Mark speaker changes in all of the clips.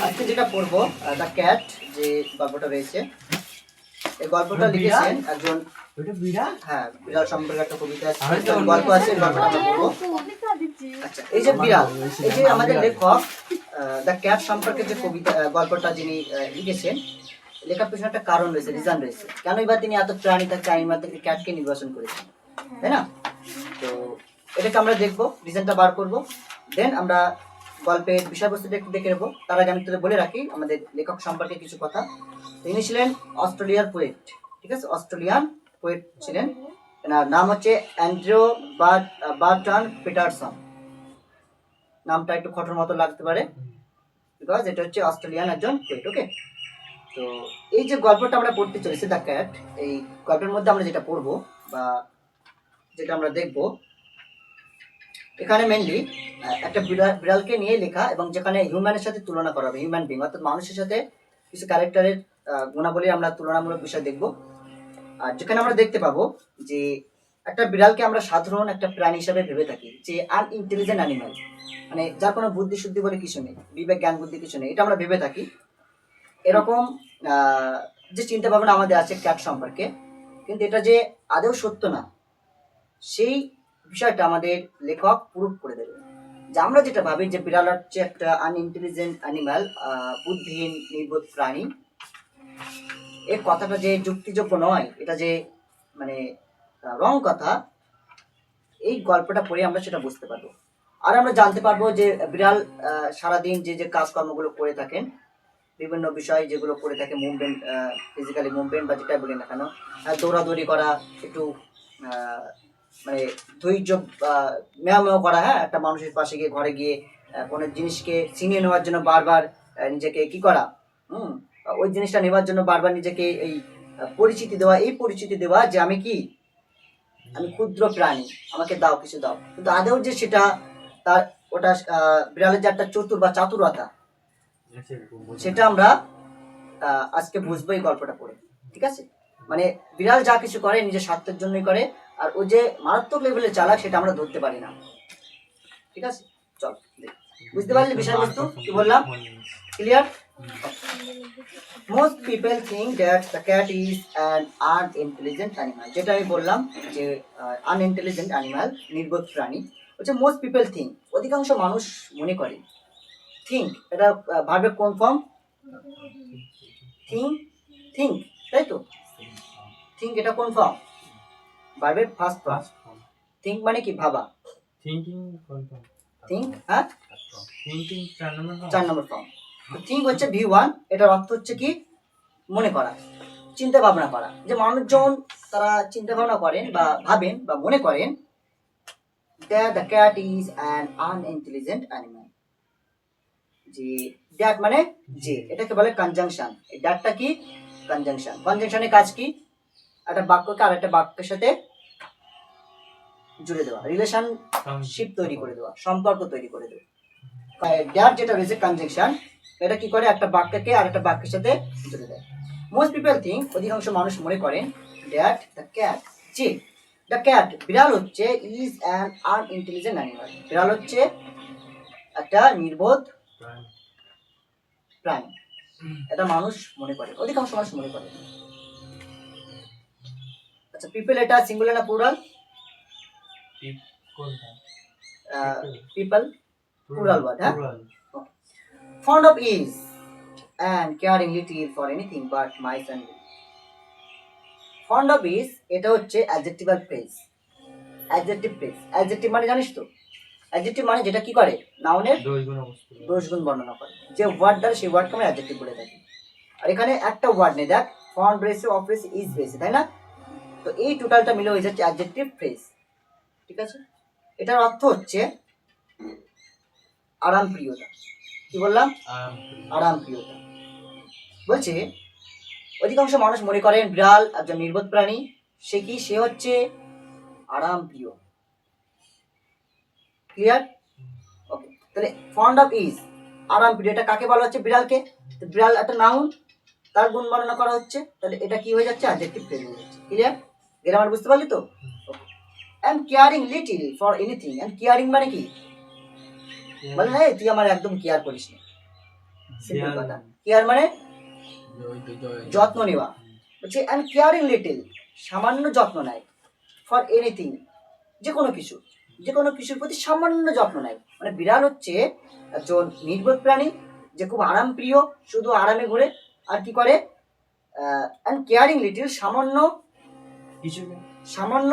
Speaker 1: আজকে যেটা পড়বো দ্য ক্যাট, যে গল্পটা রয়েছে, এই গল্পটা লিখেছেন একজন, হ্যাঁ বিড়াল সম্পর্কে একটা কবিতা গল্প আছে, গল্পটা আমরা পড়বো। আচ্ছা, এই যে বিড়াল, এই যে আমাদের লেখক দ্য ক্যাট সম্পর্কে যে কবিতা গল্পটা যিনি লিখেছেন, লেখার পেছনে একটা কারণ রয়েছে, রিজন রয়েছে, কেনই বা তিনি এত প্রাণী থাকতে আইনবার থেকে ক্যাটকে নির্বাচন করেছেন, তাই না? তো এটাকে আমরা দেখবো, রিজনটা বার করবো, দেন আমরা গল্পের বিষয়বস্তুটা একটু দেখে নেবো। তার আগে আমি তোদের বলে রাখি আমাদের লেখক সম্পর্কে কিছু কথা। তিনি ছিলেন অস্ট্রেলিয়ার পোয়েট, ঠিক আছে, অস্ট্রেলিয়ান পোয়েট ছিলেন। এনার নাম হচ্ছে অ্যান্ড্রু বার্টন পিটারসন। নামটা একটু খটোর মতো লাগতে পারে, বিকজ এটা হচ্ছে অস্ট্রেলিয়ান একজন পোয়েট। ওকে, তো এই যে গল্পটা আমরা পড়তে চলেছি দ্য ক্যাট, এই গল্পের মধ্যে আমরা যেটা পড়বো বা যেটা আমরা দেখবো, এখানে মেনলি একটা বিড়ালকে নিয়ে লেখা, এবং যেখানে হিউম্যানের সাথে তুলনা করা হবে, হিউম্যান বিং অর্থাৎ মানুষের সাথে কিছু ক্যারেক্টারের গুণাবলী আমরা তুলনামূলক বিষয় দেখব। আর যেখানে আমরা দেখতে পাবো যে একটা বিড়ালকে আমরা সাধারণ একটা প্রাণী হিসাবে ভেবে থাকি, যে আনইন্টেলিজেন্ট অ্যানিম্যাল, মানে যার কোনো বুদ্ধি শুদ্ধি বলে কিছু নেই, বিবেক জ্ঞান বুদ্ধি কিছু নেই, এটা আমরা ভেবে থাকি। এরকম যে চিন্তা ভাবনা আমাদের আছে ক্যাট সম্পর্কে, কিন্তু এটা যে আদৌ সত্য না, সেই বিষয়টা আমাদের লেখক প্রুফ করে দেবে। যে আমরা যেটা ভাবি যে বিড়াল হচ্ছে একটা আনইন্টেলিজেন্ট অ্যানিম্যাল, বুদ্ধিহীন নির্বোধ প্রাণী, এই কথাটা যে যুক্তিযোগ্য নয়, এটা যে মানে রং কথা, এই গল্পটা পড়ে আমরা সেটা বুঝতে পারবো। আর আমরা জানতে পারবো যে বিড়াল সারাদিন যে যে কাজকর্মগুলো করে থাকেন, বিভিন্ন বিষয় যেগুলো করে থাকে, মুভমেন্ট, ফিজিক্যালি মুভমেন্ট বা যেটা বলি না কেন, দৌড়াদৌড়ি করা, একটু মানে ধৈর্য, মেয়া মেয়া করা, হ্যাঁ, একটা মানুষের পাশে গিয়ে ঘরে গিয়ে কোনো জিনিসকে ছিনিয়ে নেওয়ার জন্য বারবার নিজেকে কি করা, ওই জিনিসটা নেওয়ার জন্য বারবার নিজেকে এই পরিচিতি দেওয়া, এই পরিচিতি দেওয়া যে আমি কি, আমি ক্ষুদ্র প্রাণী, আমাকে দাও, কিছু দাও। কিন্তু আদৌ যে সেটা তার, ওটা বিড়ালের যে একটা চতুর বা চাতুরতা, সেটা আমরা আজকে বুঝবো এই গল্পটা পড়ে, ঠিক আছে? মানে বিড়াল যা কিছু করে নিজের স্বার্থের জন্যই করে, আর ও যে মারাত্মক লেভেলে চালাক সেটা আমরা ধরতে পারি না, ঠিক আছে? চল বুঝতে পারলি বিষয়বস্তু কি বললাম? Clear? Most people think that the cat is an unintelligent animal, যেটা আমি বললাম যে আনইন্টেলিজেন্ট অ্যানিমাল, নির্বোধ প্রাণী হচ্ছে মোস্ট পিপল থিঙ্ক, অধিকাংশ মানুষ মনে করে। থিঙ্ক এটা ভার্বের কোন ফর্ম? থিঙ্ক, থিঙ্ক, তাই তো? থিঙ্ক এটা কোন ফর্ম? ভার্বের ফার্স্ট ফর্ম। থিঙ্ক মানে কি? ভাবা।
Speaker 2: থিংকিং কোন ফর্ম?
Speaker 1: থিঙ্ক, হ্যাঁ,
Speaker 2: থিংকিং
Speaker 1: 4 নম্বর ফর্ম। থিঙ্ক হচ্ছে V1, এটার অর্থ হচ্ছে কি? মনে করা, চিন্তা ভাবনা করা। যে মানুষজন তারা চিন্তা ভাবনা করেন বা ভাবেন বা মনে করেন that the cat is an unintelligent animal, যে দ্যাট মানে যে, এটাকে বলে কনজাংশন। এই দ্যাটটা কি? কনজাংশন। কনজাংশনের কাজ কি? একটা বাক্যকে আরেকটা বাক্যের সাথে জুড়ে দেওয়া, রিলেশনশিপ তৈরি করে দেওয়া, সম্পর্ক তৈরি করে দেওয়া। দ্যাট যেটা রয়েছে কনজাংশন, এটা কি করে? একটা বাক্যকে আরেকটা বাক্যের সাথে জুড়ে দেয়। মোস্ট পিপল থিঙ্ক, অধিকাংশ মানুষ মনে করেন, দ্যাট দ্য ক্যাট, যে দ্য ক্যাট, বিড়াল হচ্ছে ইজ অ্যান আনইন্টেলিজেন্ট অ্যানিমাল, বিড়াল হচ্ছে একটা নির্বোধ প্রাণী। এটা মানুষ মনে করে, অধিকাংশ মানুষ মনে করে। আচ্ছা, পিপল এটা সিঙ্গুলার না প্লুরাল? পিপল প্লুরাল ওয়ার্ড, হ্যাঁ। Fond of is and caring little for anything but mice and live. Fond of is এটা হচ্ছে adjectival phrase, adjective phrase। adjective মানে জানিস তো? adjective মানে যেটা কি করে? নাউনের দোষ গুণ বর্ণনা করে। যে ওয়ার্ড দ্বারা সেই ওয়ার্ডকে আমরা adjective বলে থাকি। আর এখানে একটা ওয়ার্ড নেই, দেখ, ফন্ড রয়েছে, অফ রয়েছে, ইজ রয়েছে, তাই না? তো এই টোটালটা মিলে হয়ে যাচ্ছে adjective phrase, ঠিক আছে? এটার অর্থ হচ্ছে আরাম প্রিয়তা। কি বললাম? আরাম প্রিয়তা। বলছে অধিকাংশ মানুষ মনে করেন বিড়াল একজন নির্বোধ প্রাণী, সে কি? সে হচ্ছে আরাম প্রিয়। ক্লিয়ার? ওকে, তাহলে ফন্ড অফ ইজ, আরাম প্রিয়, এটা কাকে বলা হচ্ছে? বিড়ালকে। বিড়াল একটা নাউন, তার গুণ বর্ণনা করা হচ্ছে, তাহলে এটা কি হয়ে যাচ্ছে? অ্যাডজেক্টিভ ফ্রেজ হয়ে যাচ্ছে। ক্লিয়ার? গ্রামার বুঝতে পারলি তো? And caring little for anything, and caring মানে কি? বলে না তুই আমার একদম কেয়ার করিস না, সিম্পল কথা। কেয়ার মানে যত্ন নেওয়া, বলছে অ্যান্ড কেয়ারিং লিটিল, সামান্য যত্ন নেয়, ফর এনিথিং, যে কোনো কিছু, যে কোনো কিছুর প্রতি সামান্য যত্ন নেয়। মানে বিড়াল হচ্ছে একজন নির্বোধ প্রাণী যে খুব আরাম প্রিয়, শুধু আরামে ঘুরে, আর কি করে অ্যান্ড কেয়ারিং লিটিল, সামান্য
Speaker 2: কিছু
Speaker 1: সামান্য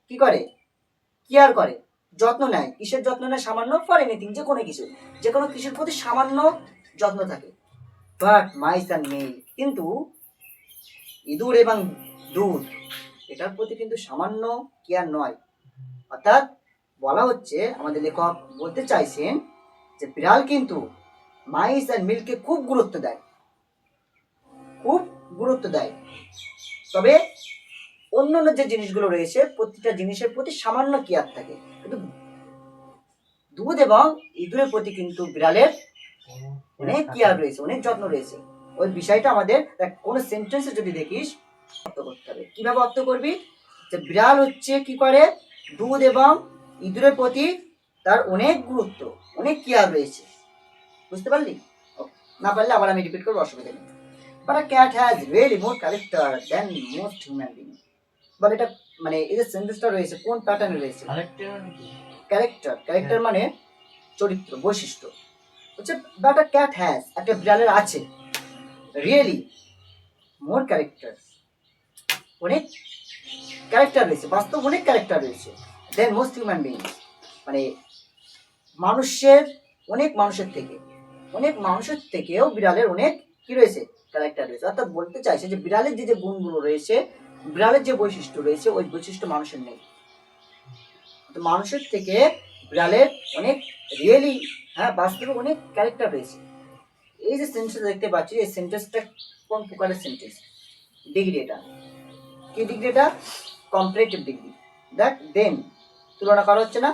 Speaker 1: কি করে, কেয়ার করে, যত্ন নেয়। কিসের যত্ন নেয়? সামান্য, ফর এনিথিং, যে কোনো কিছু, যে কোনো কিছুর প্রতি সামান্য যত্ন থাকে। বাট মাইস অ্যান্ড মেল, কিন্তু ইঁদুর এবং দুধ, এটার প্রতি কিন্তু সামান্য কেয়ার নয়। অর্থাৎ বলা হচ্ছে, আমাদের লেখক বলতে চাইছেন যে বিড়াল কিন্তু মাইস অ্যান্ড মিল্ককে খুব গুরুত্ব দেয়, খুব গুরুত্ব দেয়। তবে অন্যান্য যে জিনিসগুলো রয়েছে প্রতিটা জিনিসের প্রতি সামান্য কেয়ার থাকে, কিন্তু দুধ এবং ইঁদুরের প্রতি কিন্তু বিড়ালের অনেক কেয়ার রয়েছে, অনেক যত্ন রয়েছে। ওই বিষয়টা আমাদের কোনো সেন্টেন্সে যদি দেখিস অর্থ করতে হবে। কিভাবে অর্থ করবি? যে বিড়াল হচ্ছে কি করে, দুধ এবং ইঁদুরের প্রতি তার অনেক গুরুত্ব, অনেক কেয়ার রয়েছে। বুঝতে পারলি? না পারলে আবার আমি রিপিট করবো, অসুবিধা নেই। But a cat has really more character than most human being. বলে এটা মানে এই যে সেন্টেন্সটা রয়েছে কোন প্যাটার্নে রয়েছে? ক্যারেক্টার, ক্যারেক্টার মানে চরিত্র, বৈশিষ্ট্য। হচ্ছে বাট আ ক্যাট হ্যাজ, একটা বিড়ালের আছে, রিয়েলি মোর ক্যারেক্টার, অনেক ক্যারেক্টার রয়েছে, বাস্তব অনেক ক্যারেক্টার রয়েছে, দেন মোস্ট হিউম্যান বিং, মানে মানুষের অনেক মানুষের থেকে, অনেক মানুষের থেকেও বিড়ালের অনেক কি রয়েছে, ক্যারেক্টার রয়েছে। অর্থাৎ বলতে চাইছে যে বিড়ালের যে যে গুণগুলো রয়েছে, বিড়ালের যে বৈশিষ্ট্য রয়েছে, ওই বৈশিষ্ট্য মানুষের নেই। তো মানুষের থেকে বিড়ালের অনেক রিয়েলি, হ্যাঁ বাস্তবে অনেক ক্যারেক্টার রয়েছে। এই যে সেন্টেন্সটা দেখতে পাচ্ছি, এই সেন্টেন্সটা কোন প্রকারের সেন্টেন্স? ডিগ্রি, এটা কি ডিগ্রি? এটা কম্পারেটিভ ডিগ্রি। দেখ দেন তুলনা করা হচ্ছে না,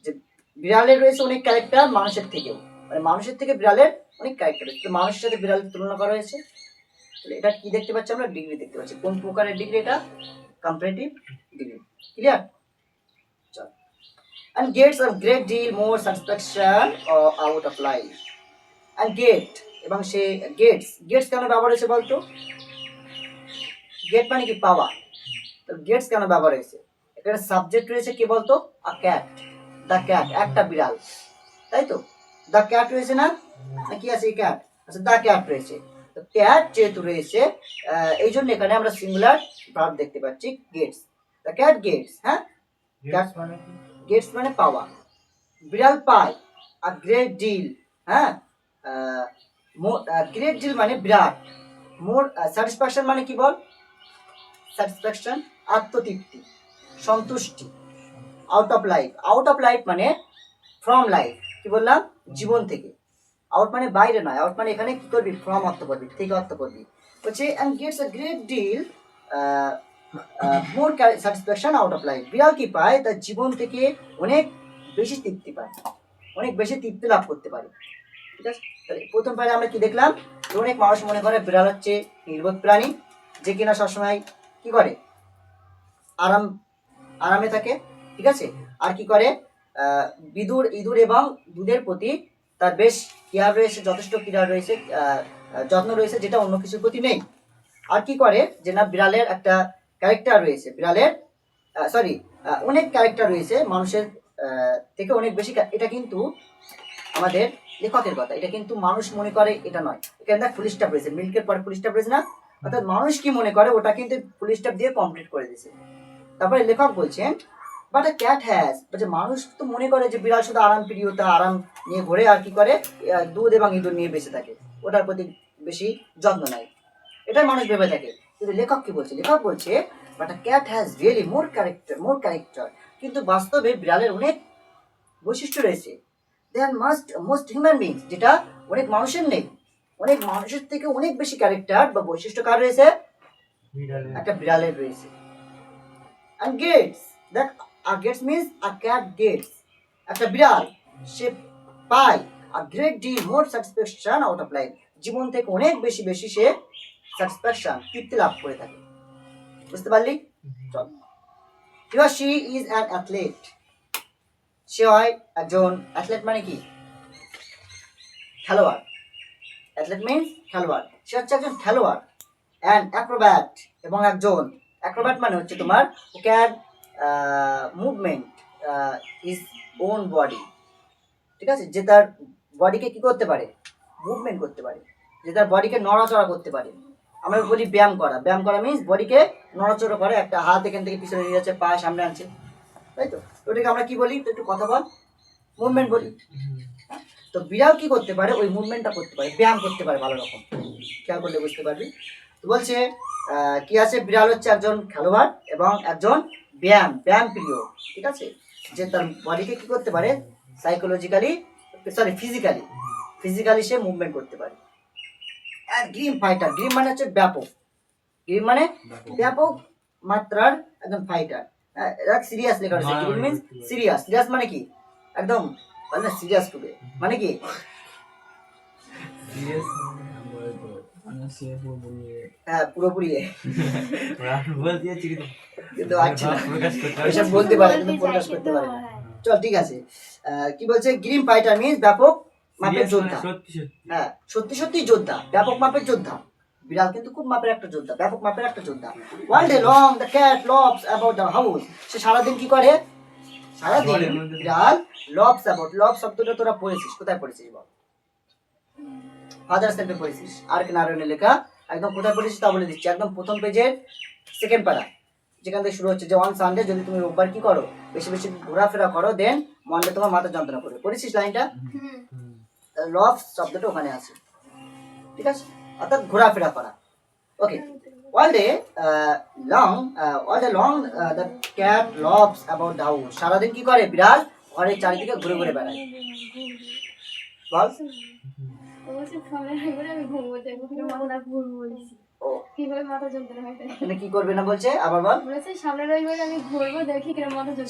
Speaker 1: যে বিড়ালের রয়েছে অনেক ক্যারেক্টার মানুষের থেকেও, মানে মানুষের থেকে বিড়ালের অনেক ক্যারেক্টার রয়েছে, তো মানুষের সাথে বিড়ালের তুলনা করা হয়েছে। তাহলে এটা কি দেখতে পাচ্ছি আমরা? ডিগ্রি দেখতে পাচ্ছি। কোন প্রকারের ডিগ্রি? এটা কম্পারেটিভ ডিগ্রি। ক্লিয়ার? চল। And gets a great deal more satisfaction out of life. And get এবং সে গেটস, গেটস কেন ব্যবহার হয়েছে বলতো? গেট মানে কি? পাওয়া। তো গেটস কেন ব্যবহার হয়েছে? এখানে সাবজেক্ট রয়েছে কি বলতো? আ ক্যাট, দ্য ক্যাট, একটা বিড়াল, তাই তো? দ্য ক্যাট রয়েছে না, কি আছে? ক্যাট, আচ্ছা দ্য ক্যাট রয়েছে। তো ক্যাট যেহেতু রয়েছে, এই জন্য এখানে আমরা সিঙ্গুলার ভার্ব দেখতে পাচ্ছি, গেটস, দ্য ক্যাট গেটস। হ্যাঁ, গেটস মানে পাওয়া, বিড়াল পায়। আ গ্রেট ডিল, হ্যাঁ, গ্রেট ডিল মানে বিরাট। মোর স্যাটিসফ্যাকশন মানে কি বল? স্যাটিসফ্যাকশন আত্মতৃপ্তি, সন্তুষ্টি। Out of life, out of life মানে ফ্রম লাইফ, কি বললাম? জীবন থেকে। আউট মানে বাইরে নয়, আউট মানে এখানে কি করবি? ফ্রম অর্থ করবি, থেকে অর্থ করবি। বলছে and gets a great deal more satisfaction out of life. বিড়াল কি পায়? তার জীবন থেকে অনেক বেশি তৃপ্তি পায়, অনেক বেশি তৃপ্তি লাভ করতে পারে। ঠিক আছে? তাহলে প্রথম পারে আমরা কি দেখলাম? অনেক মানুষ মনে করে বিড়াল হচ্ছে নির্বোধ প্রাণী, যে কিনা সবসময় কি করে? আরামে থাকে। ঠিক আছে? আর কি করে? ইঁদুর এবং দুধের প্রতি তার বেশ কেয়ার রয়েছে, যথেষ্ট কেয়ার রয়েছে, যত্ন রয়েছে, যেটা অন্য কিছুর প্রতি নেই। আর কি করে? যে না, বিড়ালের একটা ক্যারেক্টার রয়েছে, বিড়ালের অনেক ক্যারেক্টার রয়েছে মানুষের থেকে অনেক বেশি। এটা কিন্তু আমাদের লেখকের কথা, এটা কিন্তু মানুষ মনে করে এটা নয়। এখানে দেখ ফুল স্টপ রয়েছে, মিল্কের পর ফুল স্টপ রয়েছে না, অর্থাৎ মানুষ কি মনে করে ওটা কিন্তু ফুল স্টপ দিয়ে কমপ্লিট করে দিয়েছে। তারপরে লেখক বলছেন বাট আ ক্যাট হ্যাজ, বলছে মানুষ তো মনে করে যে বিড়াল শুধু আরাম প্রিয়তা, আরাম নিয়ে ঘোরে, আর কি করে? দুধ এবং ইঁদুর নিয়ে বেঁচে থাকে, ওটার প্রতি বেশি যত্ন নেয়, এটাই মানুষ ভেবে থাকে। কিন্তু লেখক কি বলছে? লেখক বলছে but a cat has really more character, কিন্তু বাস্তবে বিড়ালের অনেক বৈশিষ্ট্য রয়েছে, দেন মোস্ট হিউম্যান বিংস, যেটা অনেক মানুষের নেই। অনেক মানুষের থেকে অনেক বেশি ক্যারেক্টার বা বৈশিষ্ট্য কার রয়েছে? একটা বিড়ালের রয়েছে। And gets, দেখ gets means a cat gets, একটা বিড়াল সে পায় a great deal more satisfaction out of life, জীবন থেকে অনেক বেশি বেশি সে স্যাটিসফ্যাকশন, তৃপ্তি লাভ করে থাকে। বুঝতে পারলি? চল। He or she is an athlete, সে হয় একজন অ্যাথলেট। মানে কি? খেলোয়াড়। অ্যাথলেট মিন্স খেলোয়াড়, সে হচ্ছে একজন খেলোয়াড়। অ্যান্ড অ্যাক্রোব্যাট, এবং একজন অ্যাক্রোব্যাট মানে হচ্ছে তোমার who can movement his own body, ঠিক আছে, যে তার বডিকে কি করতে পারে, মুভমেন্ট করতে পারে, যে তার বডিকে নড়াচড়া করতে পারে। আমরা বলি ব্যায়াম করা, ব্যায়াম করা মিন্স বডিকে নড়াচড়া করে, একটা হাত এখান থেকে পিছনে নিয়ে যাচ্ছে, পা সামনে আনছে, তাই তো, ওটাকে আমরা কি বলি, একটু কথা বল, মুভমেন্ট বলি। তো বিড়াল কি করতে পারে, ওই মুভমেন্টটা করতে পারে, ব্যায়াম করতে পারে ভালো রকম, খেয়াল করলে বুঝতে পারবি। তো বলছে কি আছে, বিড়াল হচ্ছে একজন খেলোয়াড় এবং একজন ব্যায়াম প্রিয়, ঠিক আছে, যে তার বডিকে কি করতে পারে, ফিজিক্যালি সে মুভমেন্ট করতে পারে। আর গ্রিম ফাইটার, গ্রিম মানে হচ্ছে ব্যাপক, গ্রিম মানে ব্যাপক মাত্রার একজন ফাইটার। সিরিয়াস লেখা হয়েছে, গ্রিম মিন্স সিরিয়াস, সিরিয়াস মানে কি, একদম মানে সিরিয়াস টুডে, মানে কি হ্যাঁ পুরোপুরি, কিন্তু আচ্ছা এসব বলতে পারে কিন্তু প্রকাশ করতে পারে না। চল ঠিক আছে, কি বলছে, গ্রিম ফাইটার মিন্স ব্যাপক মাপের যোদ্ধা। হ্যাঁ সত্যি যোদ্ধা, ব্যাপক মাপের যোদ্ধা। বিড়াল কিন্তু খুব মাপের একটা যোদ্ধা, ব্যাপক মাপের একটা যোদ্ধা। All day long the cat loves about the house, সে সারাদিন কি করে, সারাদিন বিড়াল লভস অ্যাবাউট, লভ শব্দটা তোরা পড়েছিস, কোথায় পড়েছিস বল, ফাদার সেলফে পড়েছিস, আর কে নারায়ণের লেখা, একদম কোথায় পড়েছিস তা বলে দিচ্ছি, একদম প্রথম পেজের সেকেন্ড পারা, যেখান থেকে শুরু হচ্ছে যে অন সানডে যদি তুমি রোববার কি করো, বেশি বেশি ঘোরাফেরা করো, দেন মনডে তোমার মাথা যন্ত্রণা করবে, পড়েছিস লাইনটা, লভ শব্দটা ওখানে আছে, ঠিক আছে, অর্থাৎ ঘোরাফেরা করা। ওকে, all day long the cat loves about the house, সারাদিন কি করে বিড়াল, ঘরের চারিদিকে ঘুরে ঘুরে বেড়ায়, বল কি করবে না বলছে, আবার বল,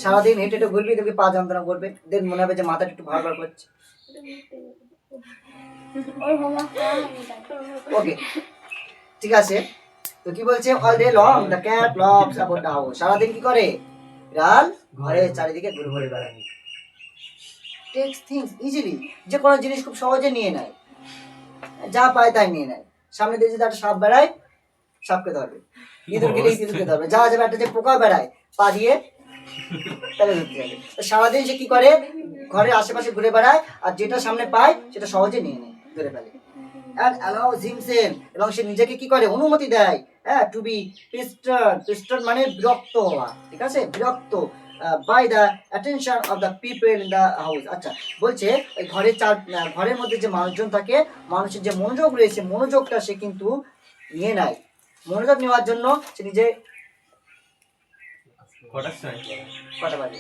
Speaker 1: সারাদিন হেঁটে হেঁটে ঘুরবি, দেখবি পা যন্ত্রণা করবে, দেন মনে হবে যে মাথাটা একটু ভার ভার করছে। ওকে ঠিক আছে, তো কি বলছে, all day long the cat loves about the house, সারাদিন কি করে বিড়াল, ঘরের চারিদিকে ঘুরে ঘুরে বেড়ায়। টেক্স থিংস ইজিলি, যে কোনো জিনিস খুব সহজে নিয়ে নেয়, যা পায় তাই নিয়ে নেয়। সামনে দিয়ে যদি একটা সাপ বেড়ায়, সাপকে ধরবে, ইঁদুর গেলে ইঁদুরকে ধরবে, যা যাবে, একটা যে পোকা বেড়ায় পা দিয়ে তাহলে ধরতে যাবে। সারাদিন সে কি করে, ঘরের আশেপাশে ঘুরে বেড়ায়, আর যেটা সামনে পায় সেটা সহজে নিয়ে নেয়, ধরে ফেলে। and allows himself, এবং সে নিজেকে কি করে, অনুমতি দেয়, হ্যাঁ, টু বি পেস্টার্ড মানে বিরক্ত হওয়া, ঠিক আছে, বিরক্ত by the attention of the people in the house. আচ্ছা বলছে ওই ঘরের মধ্যে যে মানুষজন থাকে, মানুষের যে মনোযোগ রয়েছে, মনোযোগটা সে কিন্তু নিয়ে নেয়, মনোযোগ নেওয়ার জন্য সে নিজে কটা বাজে,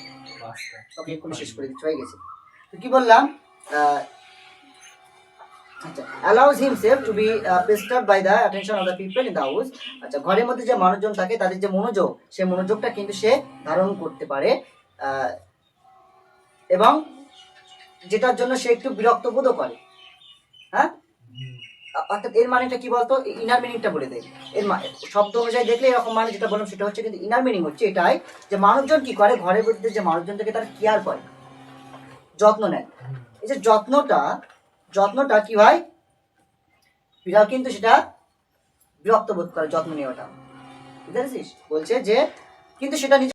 Speaker 1: ওকে এক্ষুনি শেষ করে দিচ্ছি, হয়ে গেছে। তো কি বললাম, আচ্ছা allows himself to be pestered by the attention of the people in the house। আচ্ছা ঘরের মধ্যে যে মানুষজন থাকে তাদের যে মনোযোগ, সেই মনোযোগটা কিন্তু সে ধারণ করতে পারে, এবং যেটার জন্য সে একটু বিরক্ত বোধ করে। হ্যাঁ, অর্থাৎ এর মানেটা কি বলতো, ইনার মিনিংটা বলে দেয়। এর শব্দ অনুযায়ী দেখলে এরকম মানে যেটা বললাম সেটা হচ্ছে, কিন্তু ইনার মিনিং হচ্ছে এটাই যে মানুষজন কি করে, ঘরের মধ্যে যে মানুষজন থেকে তারা কেয়ার করে, যত্ন নেয়। এই যে যত্নটা কি হয়, বিড়াল কিন্তু সেটা বিরক্ত বোধ করে, যত্ন নেওয়াটা, বুঝতে পেরেছিস, বলছে যে কিন্তু সেটা